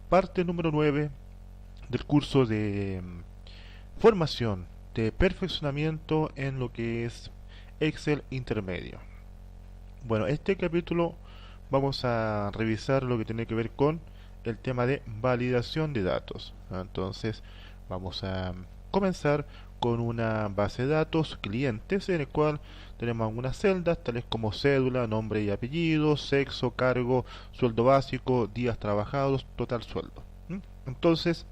parte número 9 del curso de formación de perfeccionamiento en lo que es Excel intermedio. Bueno, este capítulo vamos a revisar lo que tiene que ver con el tema de validación de datos. Entonces, vamos a comenzar con una base de datos clientes en el cual tenemos algunas celdas tales como cédula, nombre y apellido, sexo, cargo, sueldo básico, días trabajados, total sueldo. Entonces,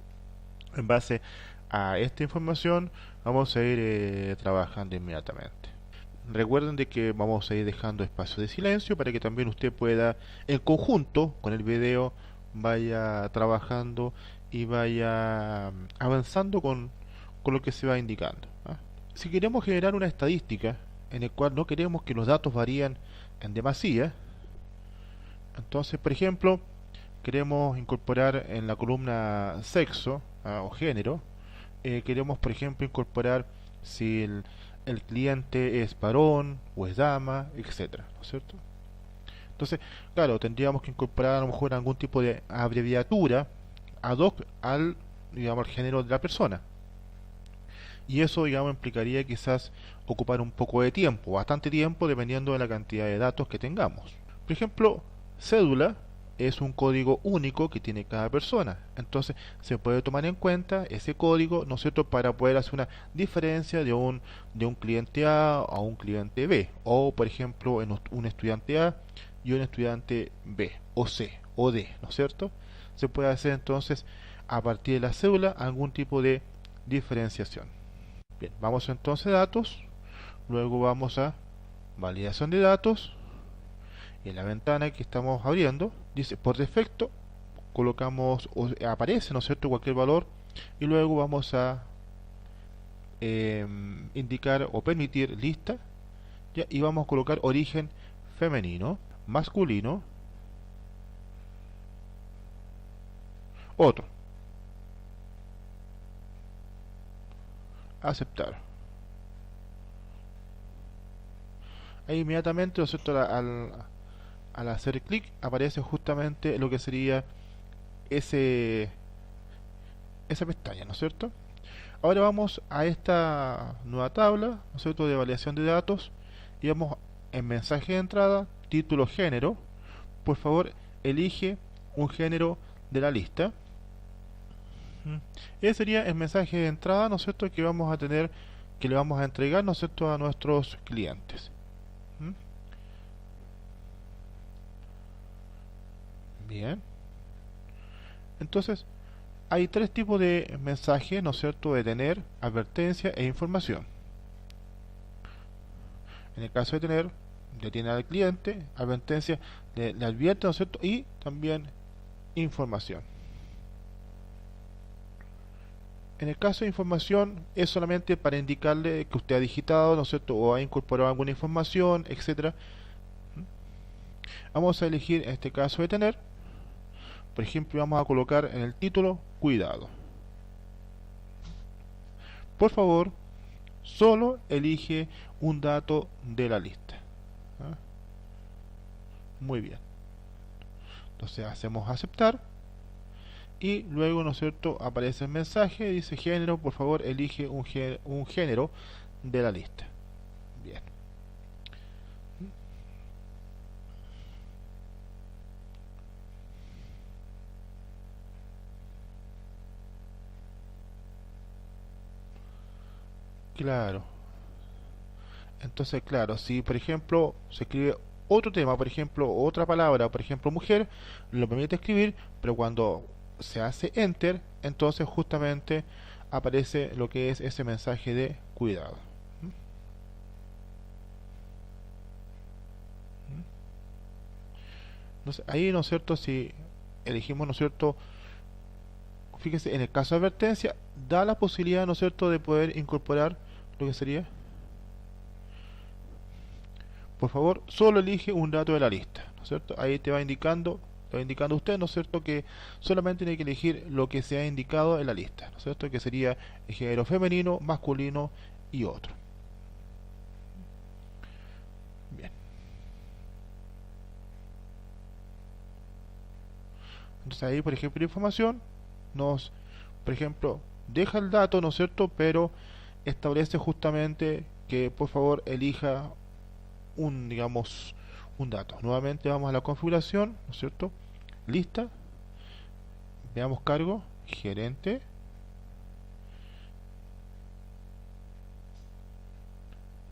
en base a esta información vamos a ir trabajando inmediatamente. Recuerden de que vamos a ir dejando espacio de silencio para que también usted pueda, en conjunto con el video, vaya trabajando y vaya avanzando con lo que se va indicando. Si queremos generar una estadística en el cual no queremos que los datos varíen en demasía, entonces, por ejemplo, queremos incorporar en la columna sexo o género, queremos, por ejemplo, incorporar si el cliente es varón o es dama, etcétera, ¿no es cierto? Entonces, claro, tendríamos que incorporar a lo mejor algún tipo de abreviatura ad hoc al, digamos, al género de la persona. Y eso, digamos, implicaría quizás ocupar un poco de tiempo, bastante tiempo, dependiendo de la cantidad de datos que tengamos. Por ejemplo, cédula es un código único que tiene cada persona. Entonces se puede tomar en cuenta ese código, ¿no es cierto?, para poder hacer una diferencia de un cliente A a un cliente B. O, por ejemplo, en un estudiante A y un estudiante B, o C, o D, ¿no es cierto? Se puede hacer entonces, a partir de la cédula, algún tipo de diferenciación. Bien, vamos entonces a datos, luego vamos a validación de datos, y en la ventana que estamos abriendo dice por defecto colocamos o aparece, ¿no es cierto?, cualquier valor, y luego vamos a indicar o permitir lista, ¿ya? Y vamos a colocar origen femenino, masculino, otro, aceptar. Ahí inmediatamente, ¿no es cierto?, al hacer clic aparece justamente lo que sería ese esa pestaña, ¿no es cierto? Ahora vamos a esta nueva tabla, ¿no es cierto?, de validación de datos, y vamos en mensaje de entrada, título, género. Por favor, elige un género de la lista. Ese sería el mensaje de entrada, ¿no es cierto?, que vamos a tener, que le vamos a entregar, ¿no es cierto?, a nuestros clientes. Bien. Entonces, hay tres tipos de mensajes, ¿no es cierto?, de tener, advertencia e información. En el caso de tener, detiene al cliente, advertencia, le advierte, ¿no es cierto?, y también información. En el caso de información es solamente para indicarle que usted ha digitado, ¿no es cierto?, o ha incorporado alguna información, etcétera. Vamos a elegir en este caso de tener, por ejemplo, vamos a colocar en el título cuidado. Por favor, solo elige un dato de la lista. Muy bien. Entonces hacemos aceptar y luego, ¿no es cierto?, aparece el mensaje, dice género, por favor elige un género de la lista. Bien. Claro. Entonces, claro, si por ejemplo se escribe otro tema, por ejemplo, otra palabra, por ejemplo, mujer, lo permite escribir, pero cuando se hace enter, entonces justamente aparece lo que es ese mensaje de cuidado. Entonces, ahí, ¿no es cierto?, si elegimos, ¿no es cierto?, fíjese, en el caso de advertencia, da la posibilidad, ¿no es cierto?, de poder incorporar lo que sería, por favor, solo elige un dato de la lista, ¿no es cierto? Ahí te va indicando usted, ¿no es cierto?, que solamente tiene que elegir lo que se ha indicado en la lista, ¿no es cierto?, que sería el género femenino, masculino y otro. Bien. Entonces ahí, por ejemplo, la información nos, por ejemplo, deja el dato, ¿no es cierto? Pero establece justamente que por favor elija un, digamos, un dato. Nuevamente vamos a la configuración, ¿no es cierto? Lista, veamos cargo, gerente,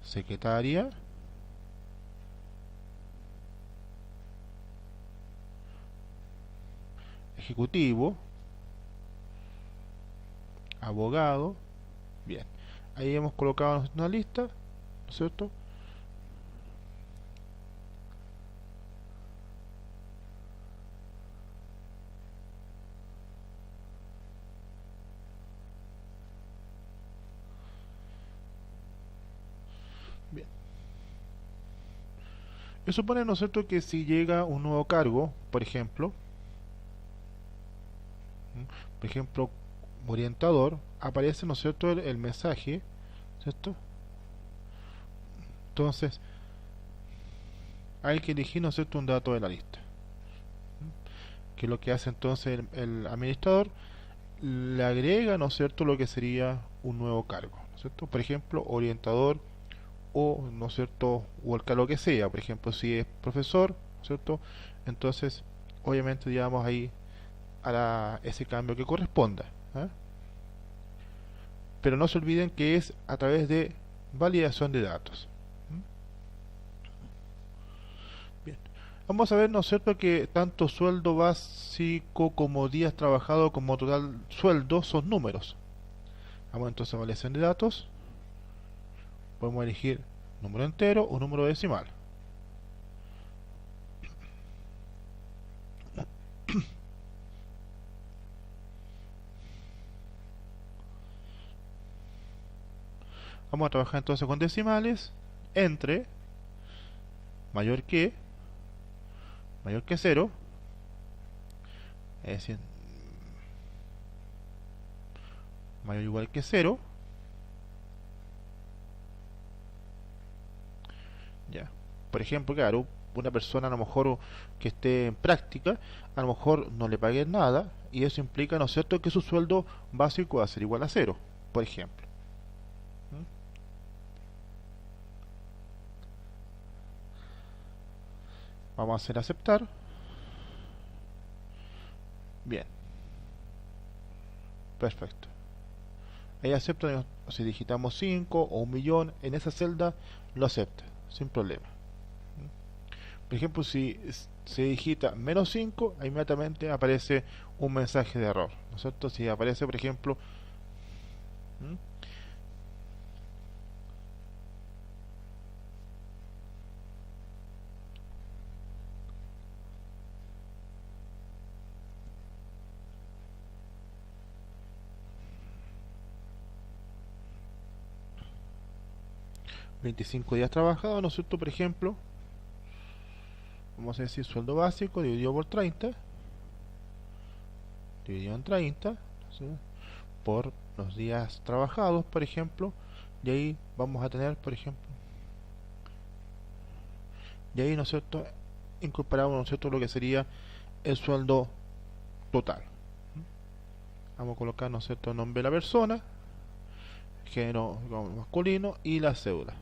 secretaria, ejecutivo, abogado. Bien, ahí hemos colocado una lista, ¿no es cierto? Bien, eso supone, ¿no es cierto?, que si llega un nuevo cargo, por ejemplo, por ejemplo, orientador, aparece, ¿no es cierto?, el mensaje, ¿cierto? Entonces, hay que elegir, ¿no es cierto?, un dato de la lista. Que es lo que hace entonces el administrador, le agrega, ¿no es cierto?, lo que sería un nuevo cargo, ¿no es cierto? Por ejemplo, orientador o, ¿no es cierto?, o el cargo que sea, por ejemplo, si es profesor, ¿no es cierto?, entonces, obviamente, digamos ahí a ese cambio que corresponda, ¿eh? Pero no se olviden que es a través de validación de datos. Bien. Vamos a ver, ¿no es cierto?, que tanto sueldo básico como días trabajados como total sueldo son números. Vamos entonces a validación de datos. Podemos elegir número entero o número decimal. Vamos a trabajar entonces con decimales entre mayor que 0, es decir, mayor o igual que 0. Ya. Por ejemplo, claro, una persona a lo mejor que esté en práctica, a lo mejor no le paguen nada, y eso implica, ¿no es cierto?, que su sueldo básico va a ser igual a 0, por ejemplo. ¿Mm? Vamos a hacer aceptar. Bien, perfecto. Ahí acepta, si digitamos 5 o 1.000.000 en esa celda, lo acepta, sin problema. Por ejemplo, si se digita -5, inmediatamente aparece un mensaje de error, ¿no es cierto? Si aparece, por ejemplo, ¿Mm? 25 días trabajados, ¿no es cierto? Por ejemplo, vamos a decir sueldo básico dividido por 30, dividido en 30, ¿sí?, por los días trabajados, por ejemplo, y ahí vamos a tener, por ejemplo, y ahí, ¿no es cierto?, incorporamos, ¿no es cierto?, lo que sería el sueldo total. Vamos a colocar, ¿no es cierto?, el nombre de la persona, género masculino y la cédula.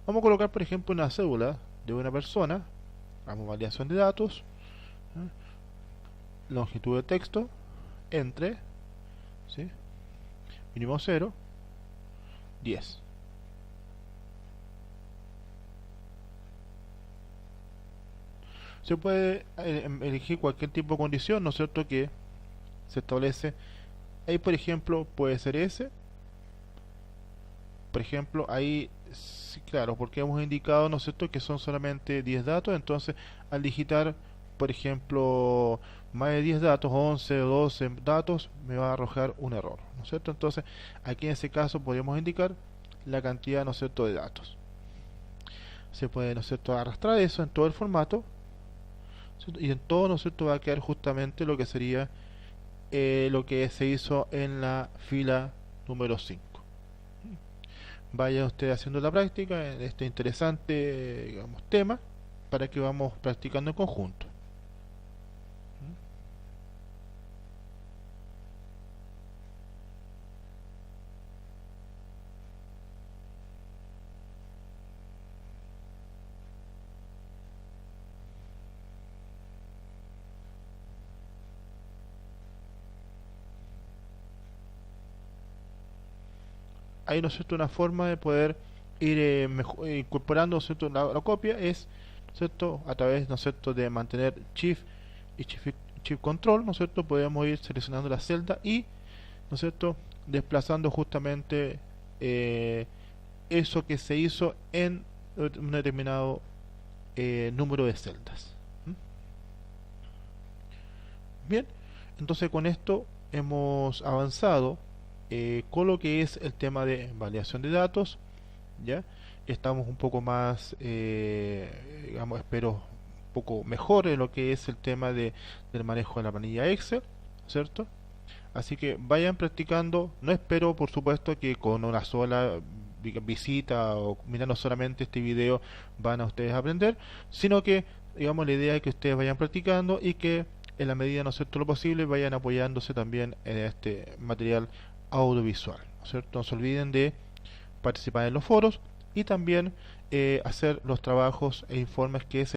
Vamos a colocar, por ejemplo, una cédula de una persona. Vamos a validación de datos, ¿eh? Longitud de texto, entre, ¿sí?, mínimo 0, 10. Se puede elegir cualquier tipo de condición, ¿no es cierto?, que se establece. Ahí, por ejemplo, puede ser ese. Por ejemplo, ahí, sí, claro, porque hemos indicado, ¿no es cierto?, que son solamente 10 datos. Entonces, al digitar, por ejemplo, más de 10 datos, 11 o 12 datos, me va a arrojar un error, ¿no es cierto? Entonces, aquí en ese caso podríamos indicar la cantidad, ¿no es cierto?, de datos. Se puede, ¿no es cierto?, arrastrar eso en todo el formato, ¿cierto?, y en todo, ¿no es cierto?, va a quedar justamente lo que sería lo que se hizo en la fila número 5. vaya usted haciendo la práctica en este interesante, digamos, tema, para que vamos practicando en conjunto. Hay, ¿no es cierto?, una forma de poder ir incorporando, ¿no es cierto?, la copia es, ¿no es cierto?, a través, ¿no es cierto?, de mantener Shift y Shift Control, ¿no es cierto?, podemos ir seleccionando la celda y, ¿no es cierto?, desplazando justamente eso que se hizo en un determinado número de celdas. ¿Mm? Bien, entonces con esto hemos avanzado con lo que es el tema de validación de datos. ¿Ya? Estamos un poco más, digamos, espero, un poco mejor en lo que es el tema del manejo de la planilla Excel, ¿cierto? Así que vayan practicando. No espero, por supuesto, que con una sola visita o mirando solamente este video van a ustedes a aprender, sino que, digamos, la idea es que ustedes vayan practicando y que en la medida, ¿no es cierto?, lo posible, vayan apoyándose también en este material audiovisual, ¿no es cierto? No se olviden de participar en los foros y también hacer los trabajos e informes que se